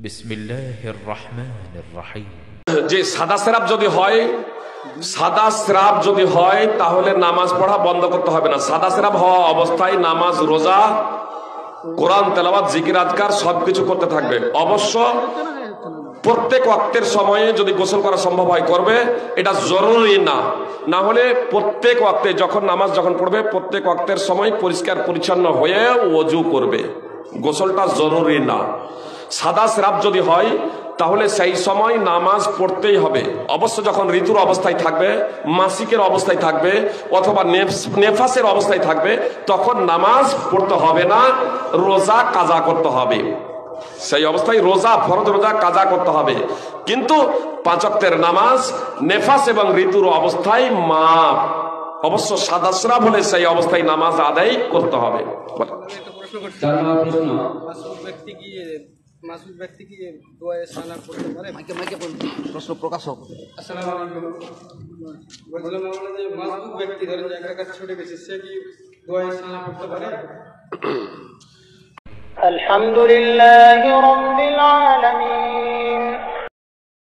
বিসমিল্লাহির রহমানির রহিম। যে সাদা স্রাব যদি হয় তাহলে নামাজ পড়া বন্ধ করতে হবে না। সাদা স্রাব হওয়া অবস্থায় নামাজ, রোজা, কোরআন তেলাওয়াত, জিকির আজকার সবকিছু করতে থাকবে। অবশ্য প্রত্যেক ওয়াক্তের সময়ে যদি গোসল করা সম্ভব হয় করবে, এটা জরুরি না। না হলে প্রত্যেক ওয়াক্তে নামাজ যখন পড়বে প্রত্যেক ওয়াক্তের সময় পরিষ্কার পরিচ্ছন্ন হয়ে ওযু করবে, গোসলটা জরুরি না। সাদা স্রাব যদি হয় তাহলে সেই সময় নামাজ পড়তেই হবে। অবশ্য যখন ঋতুর অবস্থায় থাকবে, মাসিকের অবস্থায় থাকবে অথবা নেফাসের অবস্থায় থাকবে তখন নামাজ পড়তে হবে না, রোজা কাজা করতে হবে। সেই অবস্থায় ফরজ রোজা কাজা করতে হবে। কিন্তু 5 ওয়াক্তের নামাজ নেফাস এবং ঋতুর অবস্থায় মাপ। অবশ্য সাদা স্রাব হলে সেই অবস্থায় নামাজ আদায় করতে হবে। মাসুদ ব্যক্তি কি দোয়া সানা করতে পারে? প্রশ্ন প্রকাশ হোক। আসসালামু আলাইকুম। বললাম আমরা যে মাসুদ ব্যক্তি ধরেন এক রাকাত ছুটে গেছে, সে কি দোয়া সানা করতে পারে? আলহামদুলিল্লাহি রাব্বিল আলামিন।